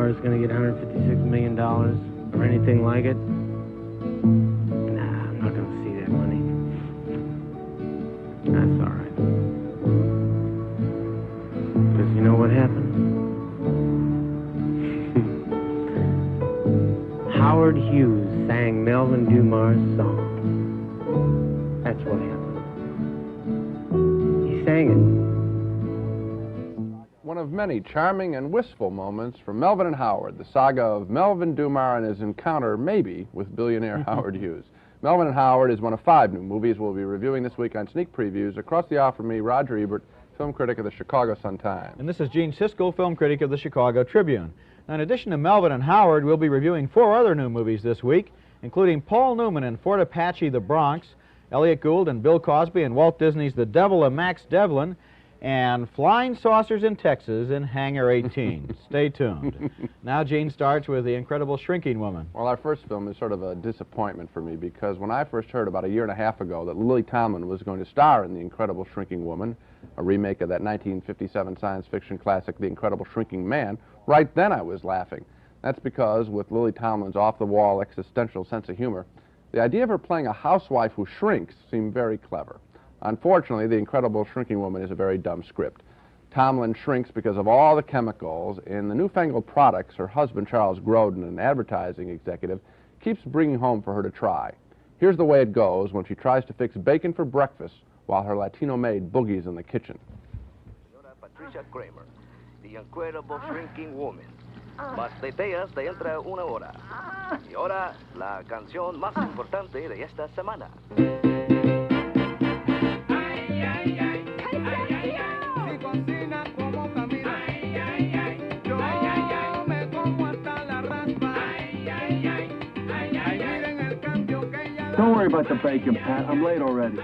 Hangar is going to get $156 million or anything like it. Nah, I'm not going to see that money. That's all right. Because you know what happened? Howard Hughes sang Melvin Dumas' song. That's what happened. He sang it. One of many charming and wistful moments from Melvin and Howard, the saga of Melvin Dumas and his encounter, maybe, with billionaire Howard Hughes. Melvin and Howard is one of 5 new movies we'll be reviewing this week on Sneak Previews. Across the aisle from me, Roger Ebert, film critic of the Chicago Sun-Times. And this is Gene Siskel, film critic of the Chicago Tribune. Now, in addition to Melvin and Howard, we'll be reviewing 4 other new movies this week, including Paul Newman in Fort Apache the Bronx, Elliott Gould and Bill Cosby in Walt Disney's The Devil of Max Devlin, and Flying Saucers in Texas in Hangar 18. Stay tuned. Now Gene starts with The Incredible Shrinking Woman. Well, our first film is sort of a disappointment for me because when I first heard about a year and a half ago that Lily Tomlin was going to star in The Incredible Shrinking Woman, a remake of that 1957 science fiction classic The Incredible Shrinking Man, right then I was laughing. That's because with Lily Tomlin's off-the-wall existential sense of humor, the idea of her playing a housewife who shrinks seemed very clever. Unfortunately, The Incredible Shrinking Woman is a very dumb script. Tomlin shrinks because of all the chemicals in the newfangled products her husband, Charles Grodin, an advertising executive, keeps bringing home for her to try. Here's the way it goes when she tries to fix bacon for breakfast while her Latino maid boogies in the kitchen. Señora Patricia Kramer, The Incredible Shrinking Woman. Más detalles de entre una hora. Y ahora, la canción más importante de esta semana. Don't worry about the bacon, Pat. I'm late already.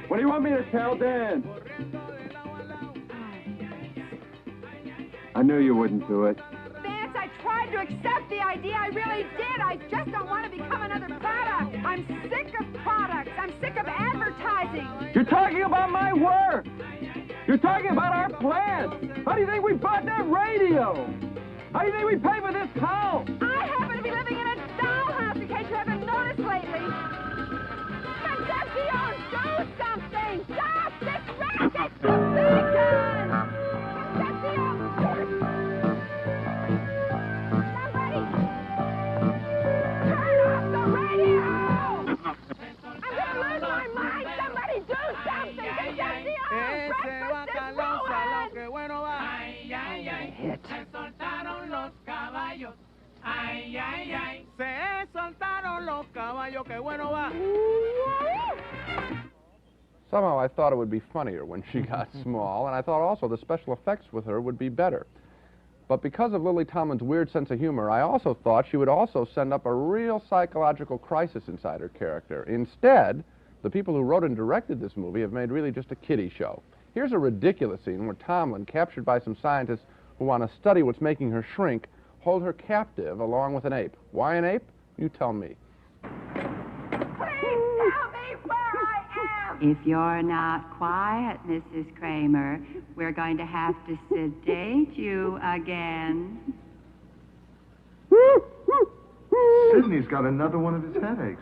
What do you want me to tell Dan? I knew you wouldn't do it. Vance, I tried to accept the idea. I really did. I just don't want to become another product. I'm sick of products. I'm sick of advertising. You're talking about my work. You're talking about our plans. How do you think we bought that radio? How do you think we pay for this house? I happen to be living in a dollhouse, in case you haven't noticed lately. Concepcion, do something! Stop this racket! Bacon! Concepcion! Somebody! Turn off the radio! I'm gonna lose my mind! Somebody do something! Concepcion! Breakfast is ruined! Hit. Somehow I thought it would be funnier when she got small, and I thought also the special effects with her would be better. But because of Lily Tomlin's weird sense of humor, I also thought she would also send up a real psychological crisis inside her character. Instead, the people who wrote and directed this movie have made really just a kiddie show. Here's a ridiculous scene where Tomlin, captured by some scientists who want to study what's making her shrink, hold her captive along with an ape. Why an ape? You tell me. Please tell me where I am! If you're not quiet, Mrs. Kramer, we're going to have to sedate you again. Sidney's got another one of his headaches.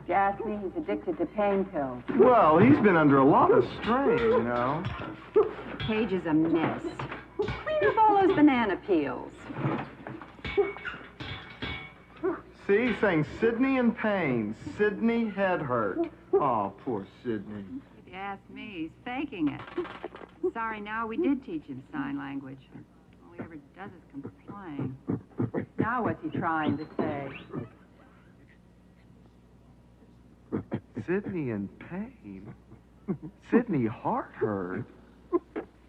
Just me, he's addicted to pain pills. Well, he's been under a lot of strain, you know. Page is a mess. Clean up all those banana peels. See, he's saying Sidney in pain. Sidney head hurt. Oh, poor Sidney. If you ask me, he's faking it. Sorry, now we did teach him sign language. All he ever does is complain. Now what's he trying to say? Sidney in pain? Sidney heart hurt?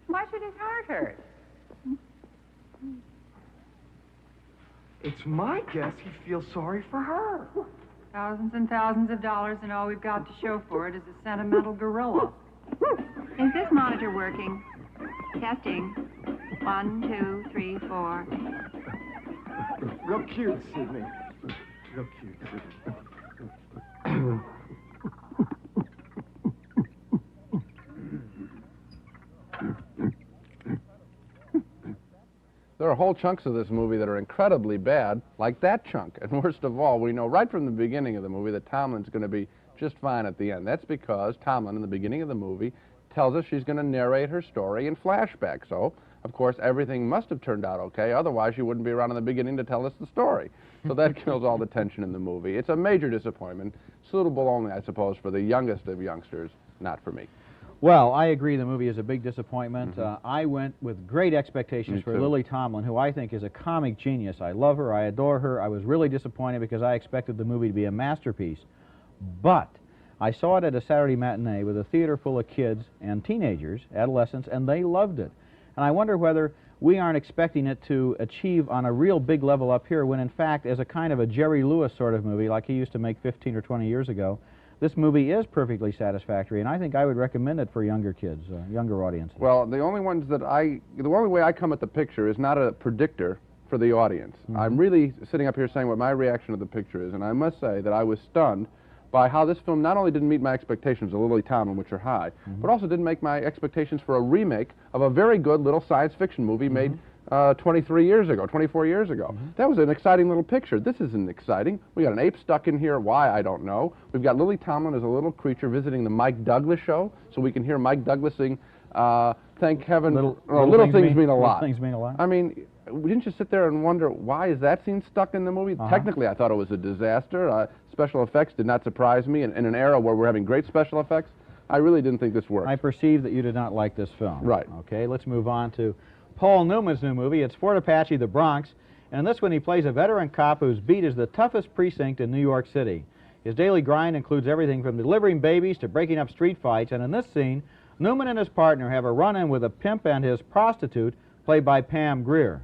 Why should his heart hurt? It's my guess he feels sorry for her. Thousands and thousands of dollars, and all we've got to show for it is a sentimental gorilla. Is this monitor working? Testing. 1, 2, 3, 4. Real cute, Sidney. Real cute, Sidney. There are whole chunks of this movie that are incredibly bad, like that chunk. And worst of all, we know right from the beginning of the movie that Tomlin's going to be just fine at the end. That's because Tomlin, in the beginning of the movie, tells us she's going to narrate her story in flashback. So, of course, everything must have turned out okay. Otherwise, she wouldn't be around in the beginning to tell us the story. So that kills all the tension in the movie. It's a major disappointment, suitable only, I suppose, for the youngest of youngsters, not for me. Well, I agree the movie is a big disappointment. I went with great expectations for Lily Tomlin, who I think is a comic genius. I love her. I adore her. I was really disappointed because I expected the movie to be a masterpiece. But I saw it at a Saturday matinee with a theater full of kids and teenagers, adolescents, and they loved it. And I wonder whether we aren't expecting it to achieve on a real big level up here when, in fact, as a kind of a Jerry Lewis sort of movie like he used to make 15 or 20 years ago, this movie is perfectly satisfactory, and I think I would recommend it for younger kids, younger audiences. Well, the only way I come at the picture is not a predictor for the audience. I'm really sitting up here saying what my reaction to the picture is, and I must say that I was stunned by how this film not only didn't meet my expectations of Lily Tomlin, which are high, but also didn't make my expectations for a remake of a very good little science fiction movie made 24 years ago. That was an exciting little picture. This isn't exciting. We got an ape stuck in here. Why, I don't know. We've got Lily Tomlin as a little creature visiting the Mike Douglas show, so we can hear Mike Douglas sing, thank heaven, little things mean a lot. Little things mean a lot. I mean, didn't you sit there and wonder, why is that scene stuck in the movie? Technically, I thought it was a disaster. Special effects did not surprise me. In an era where we're having great special effects, I really didn't think this worked. I perceive that you did not like this film. Right. Okay, let's move on to Paul Newman's new movie. It's Fort Apache the Bronx, and in this one he plays a veteran cop whose beat is the toughest precinct in New York City. His daily grind includes everything from delivering babies to breaking up street fights, and in this scene, Newman and his partner have a run-in with a pimp and his prostitute, played by Pam Grier.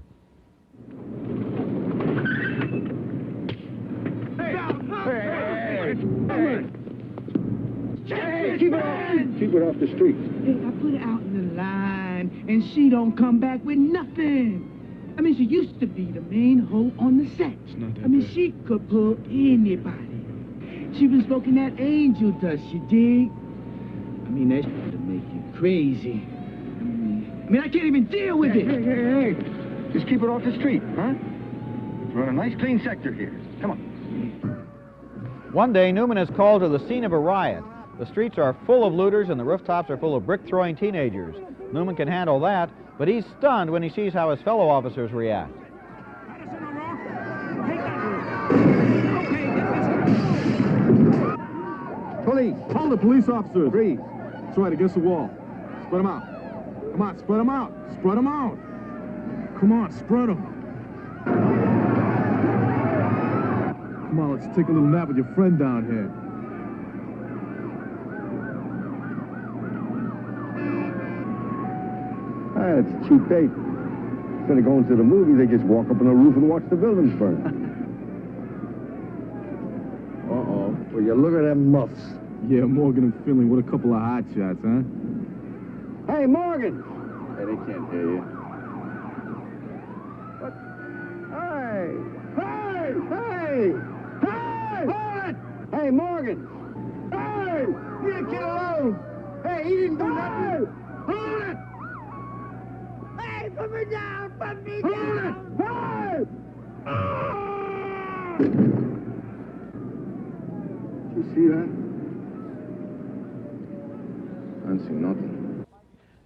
Keep it off the street. Hey, I put her out in the line, and she don't come back with nothing. I mean, she used to be the main hoe on the set. I mean, she could pull anybody. She been smoking that angel dust, you dig? I mean, that shit to make you crazy. I mean, I can't even deal with it. Hey. Just keep it off the street, huh? We're in a nice clean sector here. Come on. One day, Newman is called to the scene of a riot. The streets are full of looters and the rooftops are full of brick-throwing teenagers. Newman can handle that, but he's stunned when he sees how his fellow officers react. Police! Hold the police officers! Freeze! That's right, against the wall. Spread them out. Come on, spread them out! Spread them out! Come on, spread them! Come on, let's take a little nap with your friend down here. It's cheap bait. Instead of going to the movie, they just walk up on the roof and watch the buildings burn. Uh-oh. Well, you look at them muffs. Yeah, Morgan and Finley, what a couple of hot shots, huh? Hey, Morgan! Hey, they can't hear you. What? Hey! Hey! Hey! Hey! What? Hey, Morgan! Hey! Leave the kid alone! Hey, he didn't do nothing! Hold it! Hey, put me down! Put me Hold down! it! Hey! Ah! Did you see that? I didn't see nothing.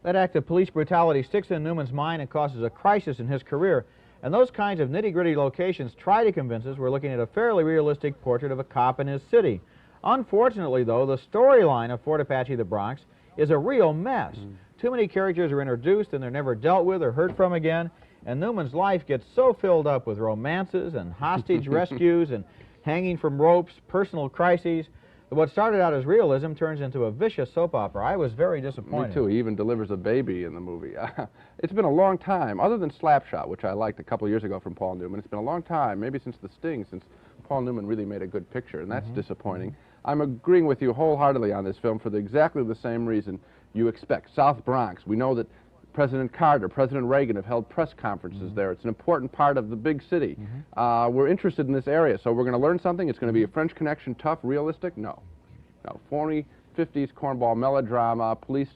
That act of police brutality sticks in Newman's mind and causes a crisis in his career. And those kinds of nitty-gritty locations try to convince us we're looking at a fairly realistic portrait of a cop in his city. Unfortunately, though, the storyline of Fort Apache the Bronx is a real mess. Too many characters are introduced and they're never dealt with or heard from again, and Newman's life gets so filled up with romances and hostage rescues and hanging from ropes, personal crises, that what started out as realism turns into a vicious soap opera. I was very disappointed. Me too. He even delivers a baby in the movie. It's been a long time, other than Slapshot, which I liked a couple years ago from Paul Newman. It's been a long time, maybe since The Sting, since Paul Newman really made a good picture, and that's disappointing. I'm agreeing with you wholeheartedly on this film for exactly the same reason you expect. South Bronx, we know that President Carter, President Reagan have held press conferences there. It's an important part of the big city. We're interested in this area, so we're going to learn something. It's going to be a French Connection, tough, realistic? No. No. 40s, 50s cornball melodrama, police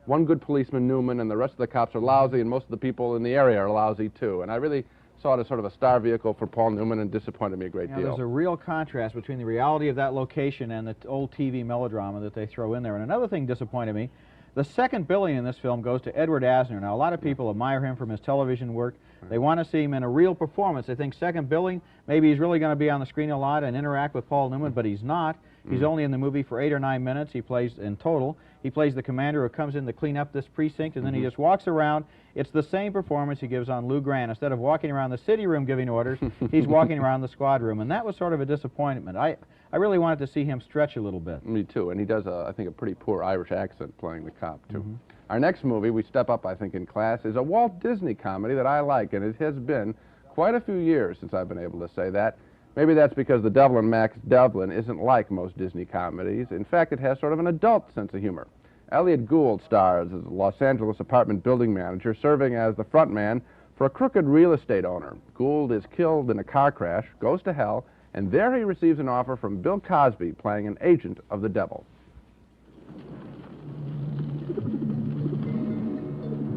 one good policeman, Newman, and the rest of the cops are lousy, and most of the people in the area are lousy too. And I really saw it as sort of a star vehicle for Paul Newman and disappointed me a great deal. There's a real contrast between the reality of that location and the old TV melodrama that they throw in there. And another thing disappointed me, the second billing in this film goes to Edward Asner. Now, a lot of people admire him from his television work. They want to see him in a real performance. They think second billing, maybe he's really going to be on the screen a lot and interact with Paul Newman, but he's not. He's only in the movie for 8 or 9 minutes. He plays, in total, he plays the commander who comes in to clean up this precinct, and then he just walks around. It's the same performance he gives on Lou Grant. Instead of walking around the city room giving orders, he's walking around the squad room, and that was sort of a disappointment. I really wanted to see him stretch a little bit. Me too, and he does, I think, a pretty poor Irish accent playing the cop, too. Our next movie, we step up, I think, in class, is a Walt Disney comedy that I like, and it has been quite a few years since I've been able to say that. Maybe that's because the Devlin, Max Devlin, isn't like most Disney comedies. In fact, it has sort of an adult sense of humor. Elliot Gould stars as a Los Angeles apartment building manager serving as the front man for a crooked real estate owner. Gould is killed in a car crash, goes to hell, and there he receives an offer from Bill Cosby playing an agent of the devil.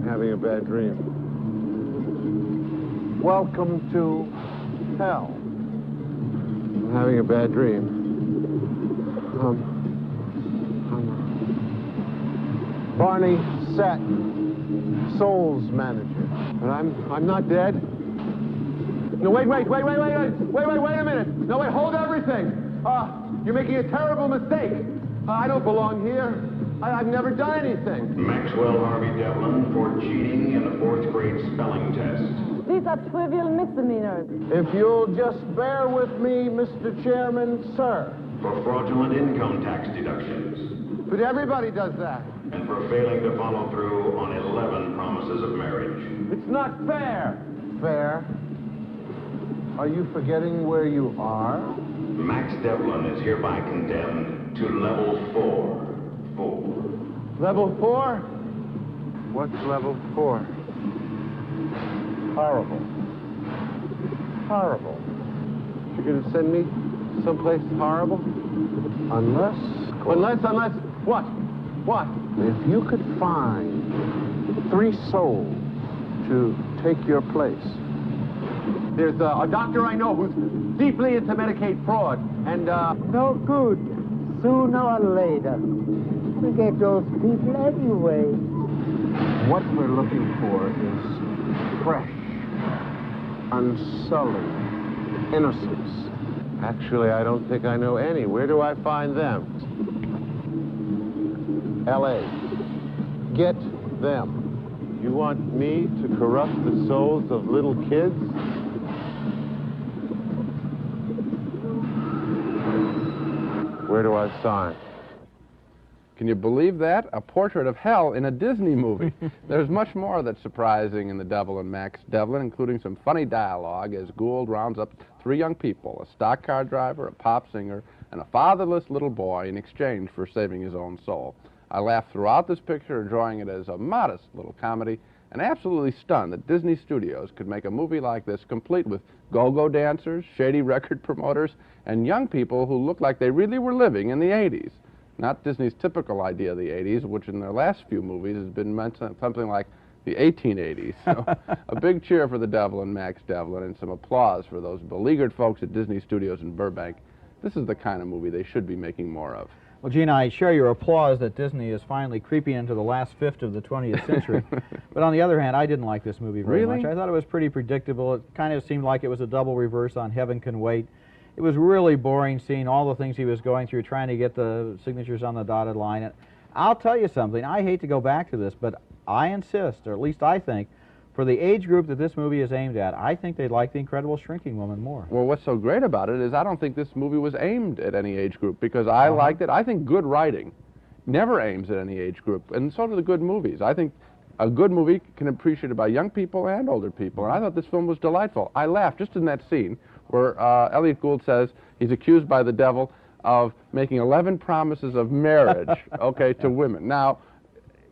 Having a bad dream. Welcome to hell. I'm having a bad dream. Barney Satin, Soul's manager. But I'm not dead. No, wait a minute. No, wait, hold everything. You're making a terrible mistake. I don't belong here. I've never done anything. Maxwell Harvey Devlin for cheating in a 4th grade spelling test. These are trivial misdemeanors. If you'll just bear with me, Mr. Chairman, sir. For fraudulent income tax deductions. But everybody does that. And for failing to follow through on 11 promises of marriage. It's not fair. Fair? Are you forgetting where you are? Max Devlin is hereby condemned to level 4. Level 4? What's level 4? Horrible. Horrible. You're going to send me someplace horrible? Unless what? What? If you could find 3 souls to take your place. There's a doctor I know who's deeply into Medicaid fraud, and No good. Sooner or later. We get those people anyway. what we're looking for is fresh, unsullied innocence. Actually, I don't think I know any. Where do I find them? L.A. Get them. You want me to corrupt the souls of little kids? Where do I sign? Can you believe that? A portrait of hell in a Disney movie. There's much more that's surprising in The Devil and Max Devlin, including some funny dialogue as Gould rounds up 3 young people, a stock car driver, a pop singer, and a fatherless little boy in exchange for saving his own soul. I laughed throughout this picture, enjoying it as a modest little comedy, and absolutely stunned that Disney Studios could make a movie like this complete with go-go dancers, shady record promoters, and young people who looked like they really were living in the 80s. Not Disney's typical idea of the 80s, which in their last few movies has been meant something like the 1880s. So a big cheer for The Devil and Max Devlin, and some applause for those beleaguered folks at Disney Studios in Burbank. This is the kind of movie they should be making more of. Well, Gene, I share your applause that Disney is finally creeping into the last fifth of the 20th century. But on the other hand, I didn't like this movie very much. I thought it was pretty predictable. It kind of seemed like it was a double reverse on Heaven Can Wait. It was really boring seeing all the things he was going through, trying to get the signatures on the dotted line. And I'll tell you something, I hate to go back to this, but I insist, or at least I think, for the age group that this movie is aimed at, I think they'd like The Incredible Shrinking Woman more. Well, what's so great about it is I don't think this movie was aimed at any age group, because I liked it. I think good writing never aims at any age group, and so do the good movies. I think a good movie can be appreciated by young people and older people, and I thought this film was delightful. I laughed just in that scene where Elliot Gould says he's accused by the devil of making 11 promises of marriage, okay, to women. Now,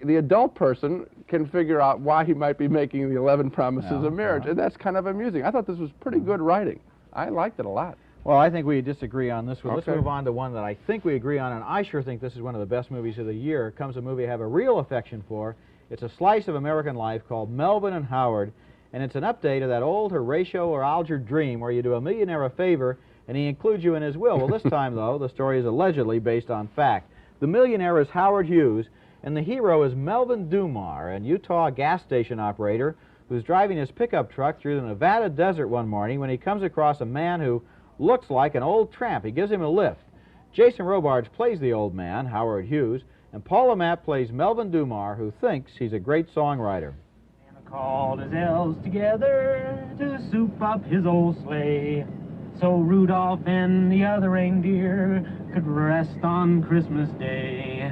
the adult person can figure out why he might be making the 11 promises of marriage, and that's kind of amusing. I thought this was pretty good writing. I liked it a lot. Well, I think we disagree on this one. Let's Okay. move on to one that I think we agree on, and I sure think this is one of the best movies of the year. Comes a movie I have a real affection for. It's a slice of American life called Melvin and Howard, and it's an update of that old Horatio or Alger dream where you do a millionaire a favor and he includes you in his will. Well, this time, though, the story is allegedly based on fact. The millionaire is Howard Hughes, and the hero is Melvin Dumar, an Utah gas station operator who's driving his pickup truck through the Nevada desert one morning when he comes across a man who looks like an old tramp. He gives him a lift. Jason Robards plays the old man, Howard Hughes, and Paul Lamatt plays Melvin Dumar, who thinks he's a great songwriter. Santa called his elves together to soup up his old sleigh, so Rudolph and the other reindeer could rest on Christmas Day.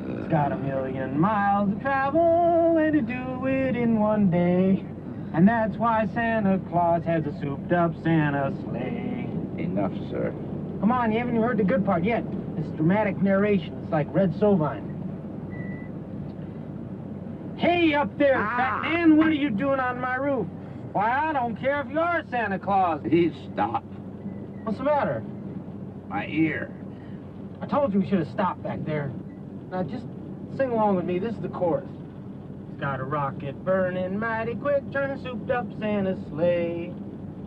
It's got 1,000,000 miles to travel and to do it in one day, and that's why Santa Claus has a souped-up Santa sleigh. Enough, sir. Come on, you haven't even heard the good part yet. It's dramatic narration. It's like Red Sovine. Hey, up there, fat man, what are you doing on my roof? Why, I don't care if you're Santa Claus. Please stop. What's the matter? My ear. I told you we should have stopped back there. Now, just sing along with me. This is the chorus. It's got a rocket burning mighty quick, turn a souped-up Santa's sleigh.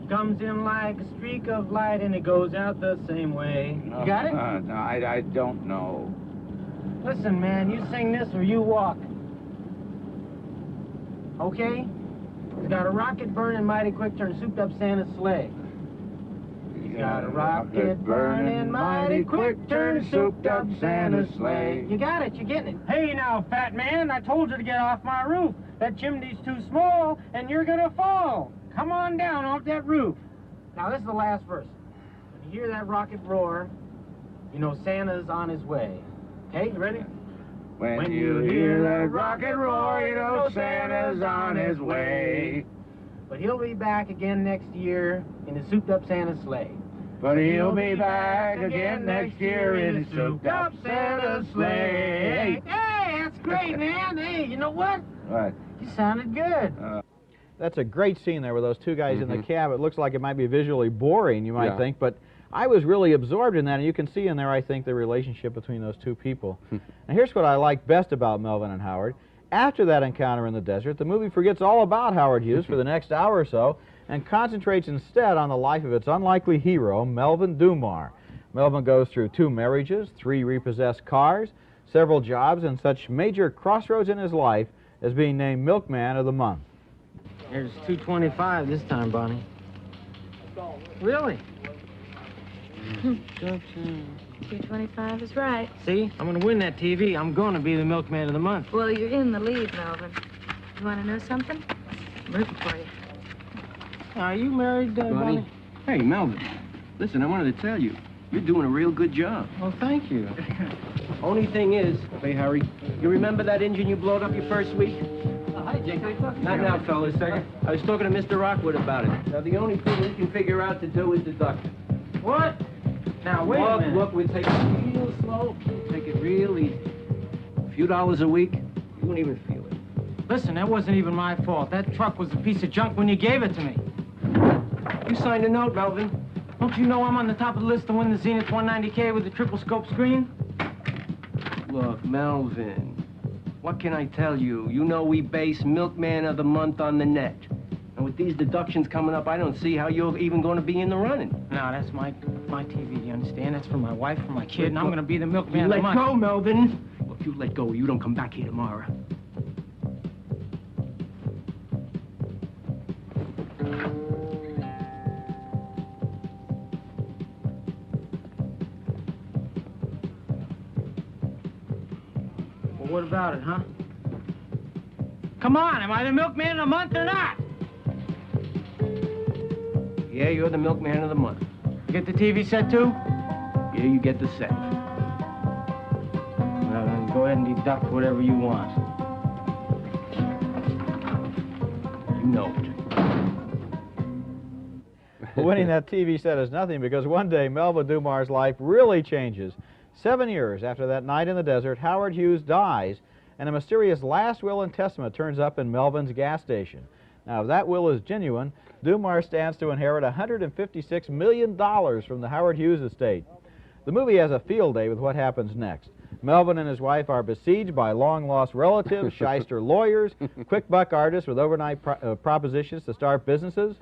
Comes in like a streak of light and it goes out the same way. You got it? No, I don't know. Listen, man, you sing this or you walk. Okay? He's got a rocket burning mighty quick, turn a souped-up Santa's sleigh. He's got a rocket burning mighty quick, turn a souped-up Santa's sleigh. You got it, you're getting it. Hey now, fat man, I told you to get off my roof. That chimney's too small and you're gonna fall. Come on down off that roof. Now, this is the last verse. When you hear that rocket roar, you know Santa's on his way. Okay, you ready? When you hear that rocket roar, you know Santa's on his way. But he'll be back again next year in his souped-up Santa sleigh. But he'll be back again next year in his souped-up Santa sleigh. Hey, that's great, man. Hey, you know what? What? You sounded good. That's a great scene there with those two guys in the cab. It looks like it might be visually boring, you might think, but I was really absorbed in that, and you can see in there, I think, the relationship between those two people. Now, here's what I like best about Melvin and Howard. After that encounter in the desert, the movie forgets all about Howard Hughes for the next hour or so and concentrates instead on the life of its unlikely hero, Melvin Dumar. Melvin goes through 2 marriages, 3 repossessed cars, several jobs, and such major crossroads in his life as being named Milkman of the Month. There's 225 this time, Bonnie. Really? 225 is right. See, I'm going to win that TV. I'm going to be the Milkman of the Month. Well, you're in the lead, Melvin. You want to know something? I'm rooting for you. Are you married, Bonnie? Hey, Melvin. Listen, I wanted to tell you, you're doing a real good job. Well, thank you. Only thing is, hey, Harry, you remember that engine you blowed up your first week? Hi, Jake. How you talking? Not now, fellas. I was talking to Mr. Rockwood about it. Now, the only thing we can figure out to do is deduct it. What? Now, wait a minute. Look, we'll take it real slow. We'll take it real easy. A few dollars a week, you won't even feel it. Listen, that wasn't even my fault. That truck was a piece of junk when you gave it to me. You signed a note, Melvin. Don't you know I'm on the top of the list to win the Zenith 190K with the triple scope screen? Look, Melvin, what can I tell you? You know we base Milkman of the Month on the net. And with these deductions coming up, I don't see how you're even going to be in the running. No, that's my TV, you understand? That's for my wife, for my kid, and I'm going to be the Milkman of the Month. Let go, Melvin. Look, you let go or you don't come back here tomorrow. Well, what about it, huh? Come on, am I the Milkman of the Month or not? Yeah, you're the Milkman of the Month. You get the TV set, too? Yeah, you get the set. Well, then go ahead and deduct whatever you want. You know it. Winning that TV set is nothing because one day Melvin Dumar's life really changes. 7 years after that night in the desert, Howard Hughes dies, and a mysterious last will and testament turns up in Melvin's gas station. Now, if that will is genuine, Dumar stands to inherit $156 million from the Howard Hughes estate. The movie has a field day with what happens next. Melvin and his wife are besieged by long-lost relatives, shyster lawyers, quick-buck artists with overnight propositions to start businesses.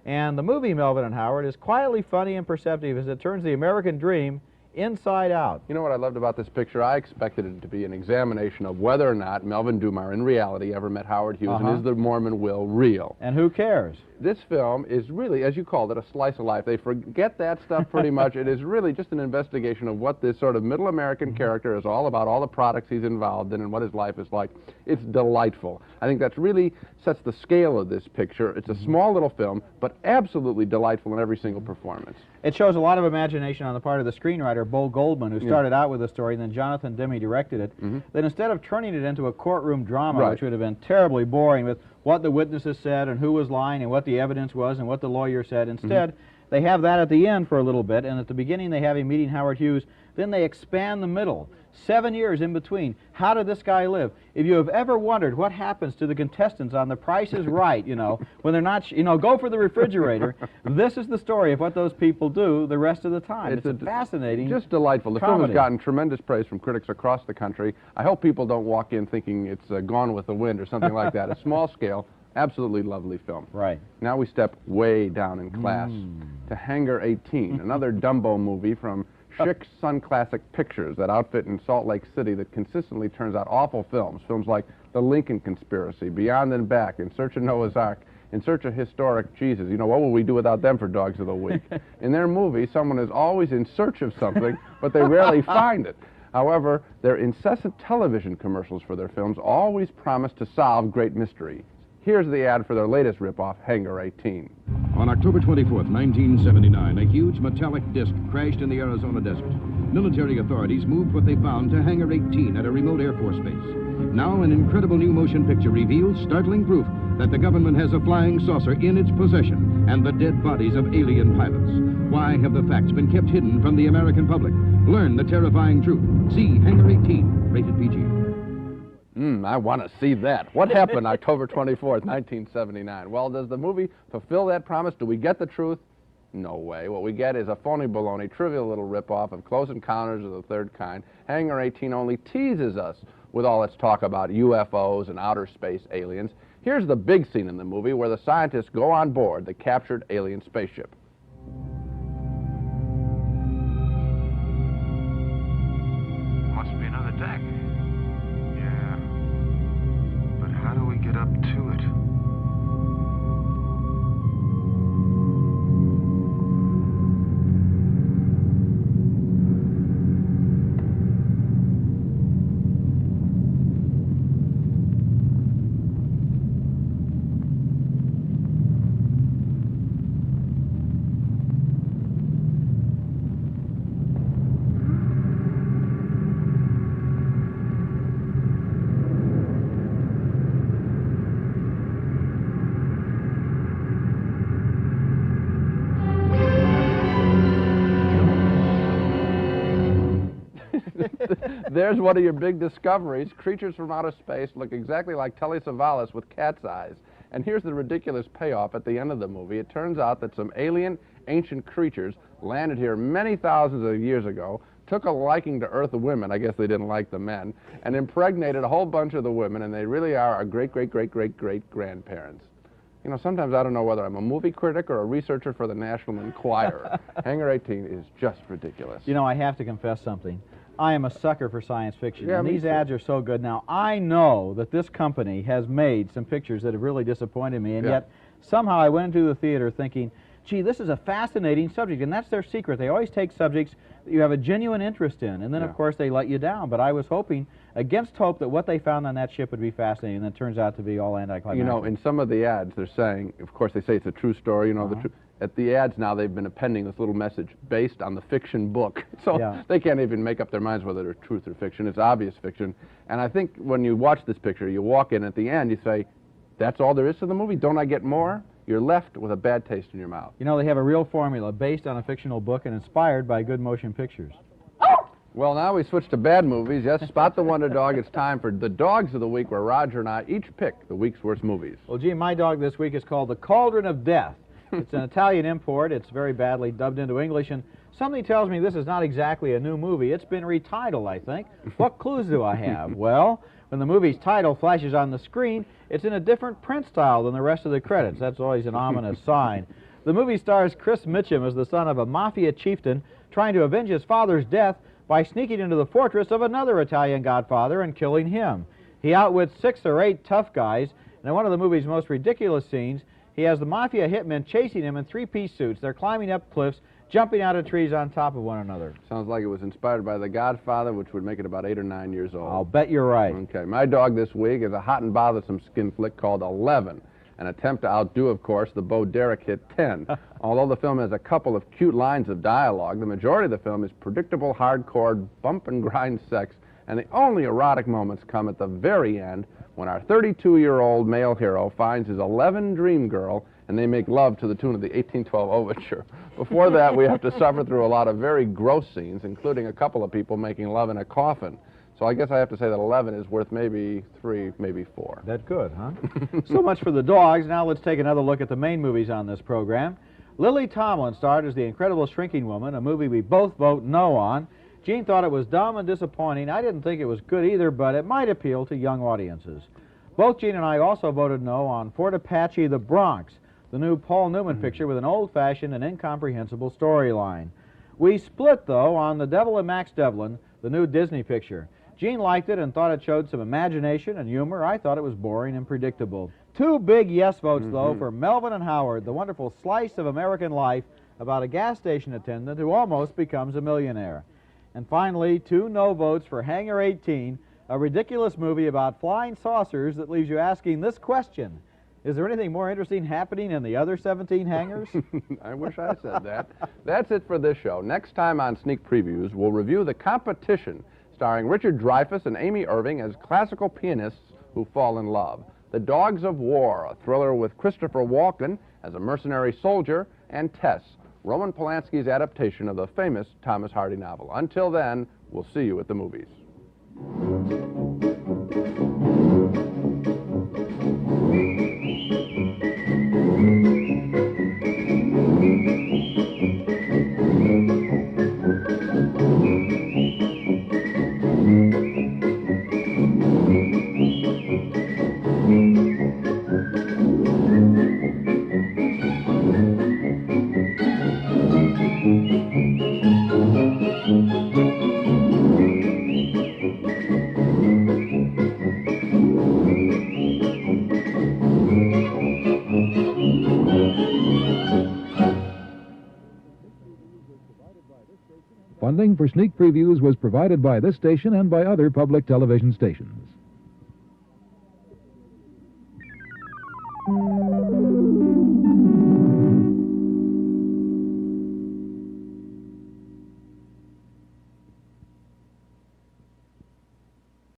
And the movie Melvin and Howard is quietly funny and perceptive as it turns the American dream inside out. You know what I loved about this picture? I expected it to be an examination of whether or not Melvin Dumar in reality ever met Howard Hughes, and is the Mormon will real? And who cares? This film is really, as you called it, a slice of life. They forget that stuff pretty much. It is really just an investigation of what this sort of middle American character is all about, all the products he's involved in, and what his life is like. It's delightful. I think that really sets the scale of this picture. It's a small little film, but absolutely delightful in every single performance. It shows a lot of imagination on the part of the screenwriter, Bo Goldman, who started out with the story, and then Jonathan Demme directed it. Then instead of turning it into a courtroom drama, which would have been terribly boring with what the witnesses said and who was lying and what the evidence was and what the lawyer said, instead they have that at the end for a little bit, and at the beginning they have him meeting Howard Hughes. Then they expand the middle. 7 years in between. How did this guy live? If you have ever wondered what happens to the contestants on The Price is Right, you know, when they're not, go for the refrigerator, this is the story of what those people do the rest of the time. It's a fascinating, just delightful. The film has gotten tremendous praise from critics across the country. I hope people don't walk in thinking it's Gone with the Wind or something like that. A small scale, absolutely lovely film. Right. Now we step way down in class to Hangar 18, another Dumbo movie from Schick Sun Classic Pictures, that outfit in Salt Lake City that consistently turns out awful films. Films like The Lincoln Conspiracy, Beyond and Back, In Search of Noah's Ark, In Search of Historic Jesus. You know, what would we do without them for Dogs of the Week? In their movie, someone is always in search of something, but they rarely find it. However, their incessant television commercials for their films always promise to solve great mystery. Here's the ad for their latest ripoff, Hangar 18. On October 24th, 1979, a huge metallic disc crashed in the Arizona desert. Military authorities moved what they found to Hangar 18 at a remote Air Force base. Now an incredible new motion picture reveals startling proof that the government has a flying saucer in its possession and the dead bodies of alien pilots. Why have the facts been kept hidden from the American public? Learn the terrifying truth. See Hangar 18, rated PG. I want to see that. What happened October 24th, 1979? Well, does the movie fulfill that promise? Do we get the truth? No way. What we get is a phony baloney, trivial little ripoff of Close Encounters of the Third Kind. Hangar 18 only teases us with all its talk about UFOs and outer space aliens. Here's the big scene in the movie where the scientists go on board the captured alien spaceship. Must be another deck. Yeah. But how do we get up to it? There's one of your big discoveries. Creatures from outer space look exactly like Telly Savalas with cat's eyes. And here's the ridiculous payoff at the end of the movie. It turns out that some alien, ancient creatures landed here many thousands of years ago, took a liking to Earth women, I guess they didn't like the men, and impregnated a whole bunch of the women, and they really are our great-great-great-great-great-grandparents. You know, sometimes I don't know whether I'm a movie critic or a researcher for the National Enquirer. Hangar 18 is just ridiculous. You know, I have to confess something. I am a sucker for science fiction, Yeah, and me these too. ads are so good. Now, I know that this company has made some pictures that have really disappointed me, and Yeah. yet somehow I went into the theater thinking, gee, this is a fascinating subject, and that's their secret. They always take subjects that you have a genuine interest in, and then, of course, they let you down. But I was hoping, against hope, that what they found on that ship would be fascinating, and it turns out to be all anticlimactic. You know, in some of the ads, they're saying, of course, they say it's a true story, you know, at the ads now, they've been appending this little message based on the fiction book. So they can't even make up their minds whether it's truth or fiction. It's obvious fiction. And I think when you watch this picture, you walk in at the end, you say, that's all there is to the movie? Don't I get more? You're left with a bad taste in your mouth. You know, they have a real formula based on a fictional book and inspired by good motion pictures. Well, now we switch to bad movies. Yes, Spot the Wonder Dog. It's time for the Dogs of the Week, where Roger and I each pick the week's worst movies. Well, gee, my dog this week is called The Cauldron of Death. It's an Italian import. It's very badly dubbed into English, and something tells me this is not exactly a new movie. It's been retitled, I think. What clues do I have? Well, when the movie's title flashes on the screen, it's in a different print style than the rest of the credits. That's always an ominous sign. The movie stars Chris Mitchum as the son of a mafia chieftain trying to avenge his father's death by sneaking into the fortress of another Italian godfather and killing him. He outwits 6 or 8 tough guys, and in one of the movie's most ridiculous scenes, he has the mafia hitmen chasing him in 3-piece suits. They're climbing up cliffs, jumping out of trees on top of one another. Sounds like it was inspired by The Godfather, which would make it about 8 or 9 years old. I'll bet you're right. Okay, my dog this week is a hot and bothersome skin flick called 11, an attempt to outdo, of course, the Bo Derek hit 10. Although the film has a couple of cute lines of dialogue, the majority of the film is predictable, hardcore, bump and grind sex, and the only erotic moments come at the very end when our 32-year-old male hero finds his 11 dream girl and they make love to the tune of the 1812 Overture. Before that, we have to suffer through a lot of very gross scenes, including a couple of people making love in a coffin. So I guess I have to say that 11 is worth maybe 3, maybe 4. That good, huh? So much for the dogs. Now let's take another look at the main movies on this program. Lily Tomlin starred as The Incredible Shrinking Woman, a movie we both vote no on. Gene thought it was dumb and disappointing. I didn't think it was good either, but it might appeal to young audiences. Both Gene and I also voted no on Fort Apache the Bronx, the new Paul Newman picture with an old-fashioned and incomprehensible storyline. We split, though, on The Devil and Max Devlin, the new Disney picture. Gene liked it and thought it showed some imagination and humor. I thought it was boring and predictable. 2 big yes votes, though, for Melvin and Howard, the wonderful slice of American life about a gas station attendant who almost becomes a millionaire. And finally, 2 no votes for Hangar 18, a ridiculous movie about flying saucers that leaves you asking this question: is there anything more interesting happening in the other 17 hangars? I wish I said that. That's it for this show. Next time on Sneak Previews, we'll review The Competition, starring Richard Dreyfuss and Amy Irving as classical pianists who fall in love. The Dogs of War, a thriller with Christopher Walken as a mercenary soldier, and Tess, Roman Polanski's adaptation of the famous Thomas Hardy novel. Until then, we'll see you at the movies. Funding for Sneak Previews was provided by this station and by other public television stations.